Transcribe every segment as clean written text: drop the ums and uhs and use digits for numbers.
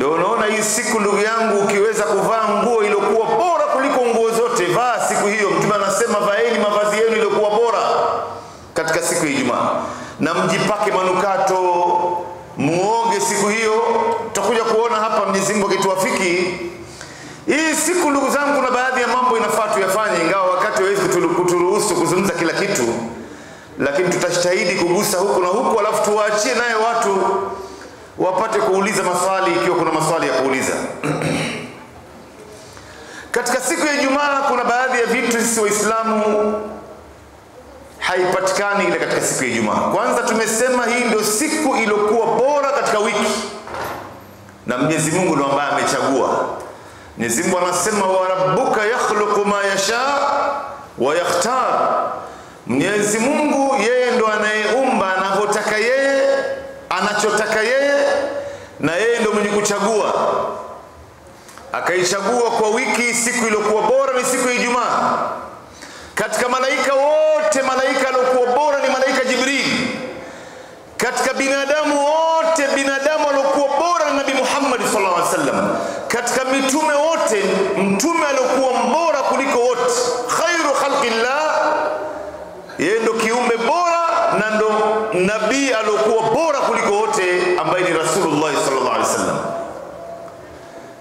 Ndio unaona hii siku ndugu yangu, ukiweza kuvaa nguo iliyokuwa bora kuliko nguo zote, vaa siku hiyo. Mtume anasema vaeni mavazi yenu iliyokuwa bora katika siku ya Ijumaa, na mjipake manukato, muoge siku hiyo. Tutakuja kuona hapa Mwenyezi Mungu akituwafiki. Hii siku ndugu zangu, kuna baadhi ya mambo inafaa tuyafanye, ingawa wakati hawezi kuturuhusu kuzungumza kila kitu, lakini tutajitahidi kugusa huku na huku, alafu tuwaachie naye watu wapate kuuliza maswali ikiwa kuna maswali ya kuuliza. Katika siku ya Ijumaa kuna baadhi ya vitu sisi Waislamu haipatikani ile katika siku ya Ijumaa. Kwanza tumesema hii ndio siku iliyokuwa bora katika wiki, na Mwenyezi Mungu ndiye ambaye amechagua. Mwenyezi Mungu anasema wa rabbuka yakhluqu ma yasha wa yakhtar. Mwenyezi Mungu yeye ndo anayeumba anavyotaka yeye, anachotaka yeye, na yeye ndo mwenye kuchagua. Akaichagua kwa wiki siku iliyokuwa bora ni siku ya Ijumaa. Katika malaika wote, malaika aliyokuwa bora ni malaika Jibril. Katika binadamu wote, binadamu aliyokuwa bora ni Nabii Muhammad sallallahu alaihi wasallam. Katika mitume wote, mtume aliyokuwa mbora kuliko wote, khairu khalqillah, yeye ndo kiumbe bora na ndo nabii aliyokuwa bora kuliko wote, ambaye ni Rasulullah sallallahu alaihi wasallam.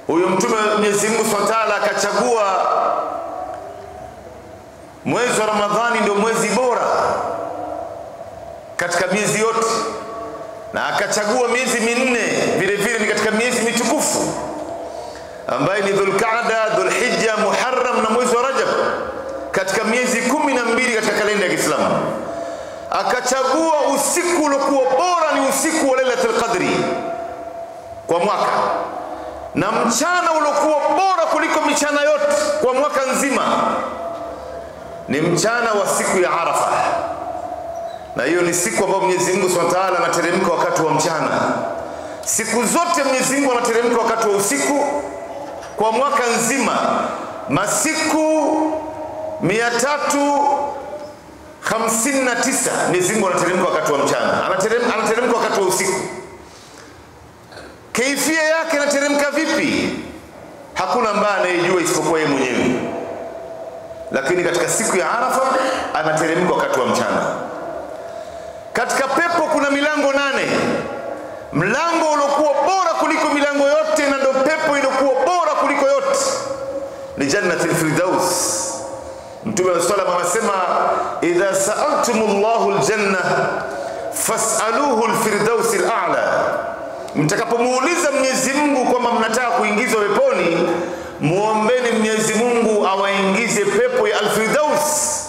Huyo mtume Mwenyezi Mungu Subhanahu wa Ta'ala akachagua mwezi wa Ramadhani ndio mwezi bora katika miezi yote, na akachagua miezi minne vile vile ni katika miezi mitukufu, ambaye ni Dhulqa'da, Dhulhijja, Muharram na mwezi wa Rajab, katika miezi 12 katika kalenda ya Kiislamu. Akachagua usiku uliokuwa bora ni usiku wa Lailatul Qadri kwa mwaka, na mchana uliokuwa bora kuliko michana yote kwa mwaka nzima ni mchana wa siku ya Arafa. Na hiyo ni siku ambayo Mwenyezi Mungu Subhanahu wa Ta'ala anateremka wakati wa mchana. Siku zote Mwenyezi Mungu anateremka wakati wa usiku kwa mwaka nzima. Masiku 359 Mwenyezi Mungu anateremka wakati wa mchana, anateremka wakati wa usiku. Kaifia yake anateremka vipi? Hakuna ambaye anayejua isipokuwa yeye mwenyewe. Lakini katika siku ya Arafa anateremka wakati wa mchana. Katika pepo kuna milango 8. Mlango uliokuwa bora kuliko milango yote, na ndio pepo iliyokuwa bora kuliko yote ni Jannatul Firdaus. Mtume wa sallam anasema idha sa'altumullahu aljanna fas'aluhu alfirdaus al'a. Mtakapomuuliza Mwenyezi Mungu kwamba mnataka kuingizwa peponi, muombeni Mwenyezi Mungu awaingize pepo ya Al-Firdaus.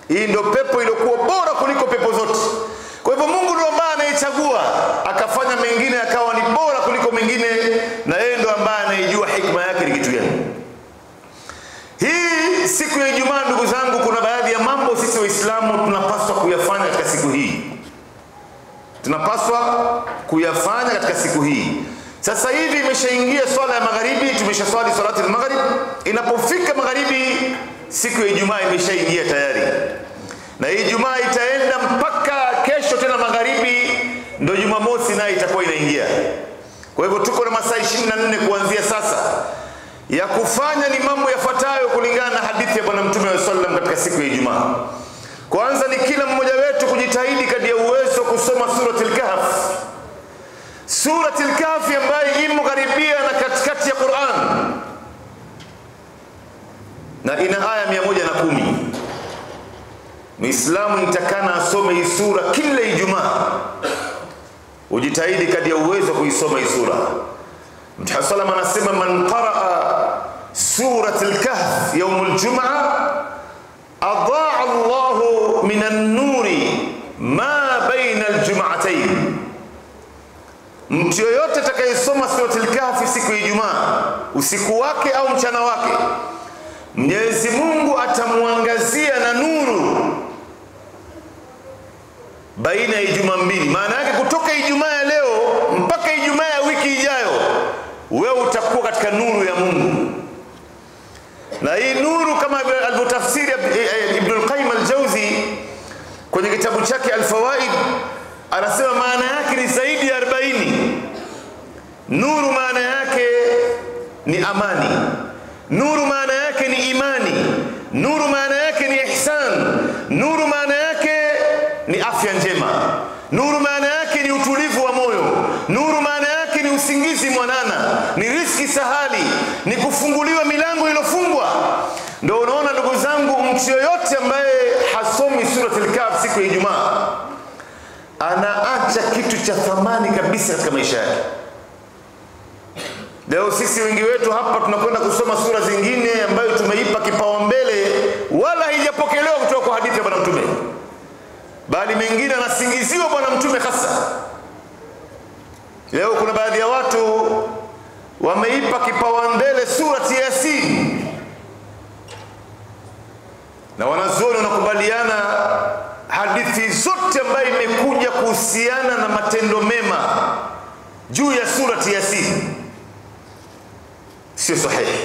Hii ndio pepo iliyokuwa bora kuliko pepo zote. Kwa hivyo Mungu ndiye ambaye anaichagua, akafanya mengine akawa ni bora kuliko mengine, na yeye ndiye ambaye anayejua hikma yake ni kitu gani. Hii siku ya Ijumaa ndugu zangu, kuna baadhi ya mambo sisi Waislamu tunapaswa kuyafanya katika siku hii. Tunapaswa kuyafanya katika siku hii. Sasa hivi imeshaingia swala ya magharibi, tumeshaswali salati al-maghrib. Inapofika magharibi siku ya Ijumaa imeshaingia tayari, na hii Ijumaa itaenda mpaka kesho tena magharibi, ndio Jumamosi nayo itakuwa inaingia. Kwa hivyo tuko na masaa 24 kuanzia sasa ya kufanya ni mambo yafuatayo kulingana na hadithi ya Bwana Mtume sallallahu alaihi wasallam katika siku ya Ijumaa. Kwanza ni kila mmoja wetu kujitahidi kadri ya uwezo kusoma suratul Kahf. Suratul Kahf ambayo imo karibia na katikati ya Qur'an, na ina aya 110. Muislamu itakana asome hii sura kila Ijumaa. Ujitahidi kadri ya uwezo kuisoma hii sura. Mtume sallam anasema man qaraa suratul Kahf yawmul Jum'ah adaa Allahu minan nuri ma baina al-jum'atayn. Mtu yoyote atakayesoma suratul Kahf siku ya Ijumaa, usiku wake au mchana wake, Mwenyezi Mungu atamuangazia na nuru baina ya Ijumaa mbili. Maana yake kutoka Ijumaa ya leo mpaka Ijumaa ya wiki ijayo, wewe utakuwa katika nuru ya Mungu. Na hii nuru kama alivyotafsiri Ibn al-Qayyim al-Jawzi kwenye kitabu chake Al-Fawaid, anasema maana yake ni zaidi ya 40. Nuru maana yake ni amani. Nuru maana yake ni imani. Nuru maana yake ni ihsan. Nuru maana yake ni afya njema. Nuru maana yake ni utulivu wa moyo. Nuru maana yake ni usingizi mwanana, ni riziki sahali, ni kufunguliwa milango iliyofungwa. Ndio unaona ndugu zangu, mtu yoyote ambaye hasomi suratul Kahf siku ya Ijumaa anaacha kitu cha thamani kabisa katika maisha yake. Leo sisi wengi wetu hapa tunakwenda kusoma sura zingine ambayo tumeipa kipaumbele, wala haijapokelewa kutoka kwa hadithi ya Bwana Mtume, bali mengine anasingiziwa Bwana Mtume hasa. Leo kuna baadhi ya watu wameipa kipaumbele surati Yasin, na wanazuoni wanakubaliana hadithi zote ambayo imekuja kuhusiana na matendo mema juu ya surati Yasin sio sahihi.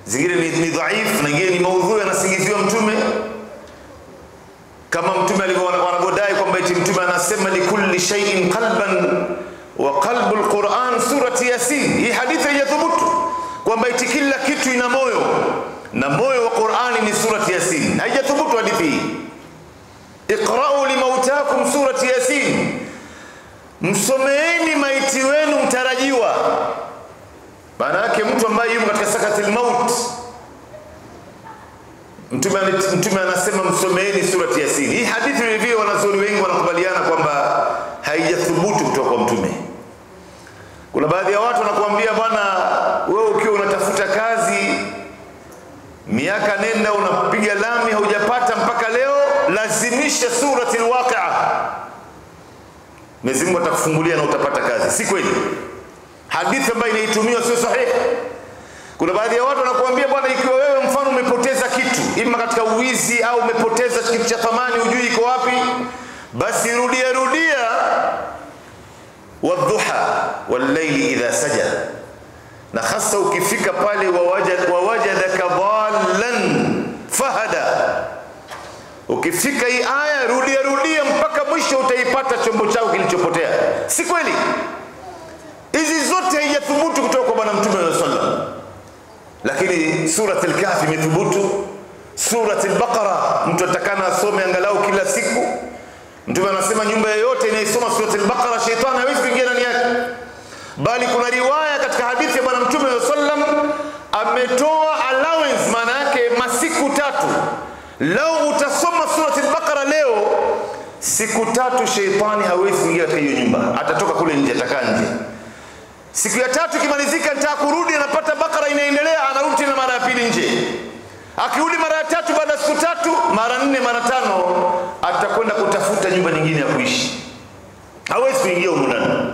Zingine ni dhaifu, na nyingine ni maudhui, anasingiziwa Mtume, kama Mtume alivyodai kwamba eti Mtume anasema likulli shay'in qalban wa qalbu alquran surati Yasin. Hii hadithi haijathubutu kwamba eti kila kitu ina moyo, na moyo wa Qur'ani ni surati Yasin. Haijathubutu hadithi hii. Iqra'u limautakum surati Yasin, msomeeni maiti wenu mtarajiwa. Maana yake mtu ambaye yuko katika sakatil maut, Mtume anasema msomeeni surati Yasin. Hii hadithi vile wanazuoni wengi wanakubaliana kwamba haijathubutu kutoka kwa Mtume. Kuna baadhi ya watu wanakuambia, bwana wewe ukiwa unatafuta kazi miaka nenda unapiga lami haujapata mpaka leo, lazimisha surati al-Waqi'a, Mwenyezi Mungu atakufungulia na utapata kazi. Si kweli. Hadithi ambayo inaitumiwa sio sahihi. Kuna baadhi ya watu wanakuambia, bwana ikiwa wewe mfano umepoteza kitu, ima katika uwizi au umepoteza kitu cha thamani hujui iko wapi, basi rudia wadhuha wal-layli idha sajada, na hasa ukifika pale wawajadaka dhallan fahada, ukifika hii aya rudia mpaka mwisho, utaipata chombo chako kilichopotea. Si kweli. Hizi zote haijathubutu kutoka kwa Bwana Mtume sallallahu alaihi wasallam, lakini suratul Kahf imethubutu. Suratul Baqara mtu atakana asome angalau kila siku. Mtume anasema nyumba yoyote inayosoma suratul Baqara shetani hawezi kuingia ndani yake. Bali kuna riwaya katika hadithi ya Bwana Mtume sallam ametoa allowance, maana yake masiku 3. Lau utasoma suratul Baqara leo, siku 3 shetani hawezi kuingia katika hiyo nyumba, atatoka kule nje, atakaa nje. Siku ya 3 ikimalizika, nitaka kurudi, anapata Baqara inaendelea, anarudi tena mara ya pili nje. Akirudi mara ya 3 baada ya siku 3, mara 4, mara 5, atakwenda kutafuta nyumba nyingine ya kuishi. Hawezi kuingia huko ndani.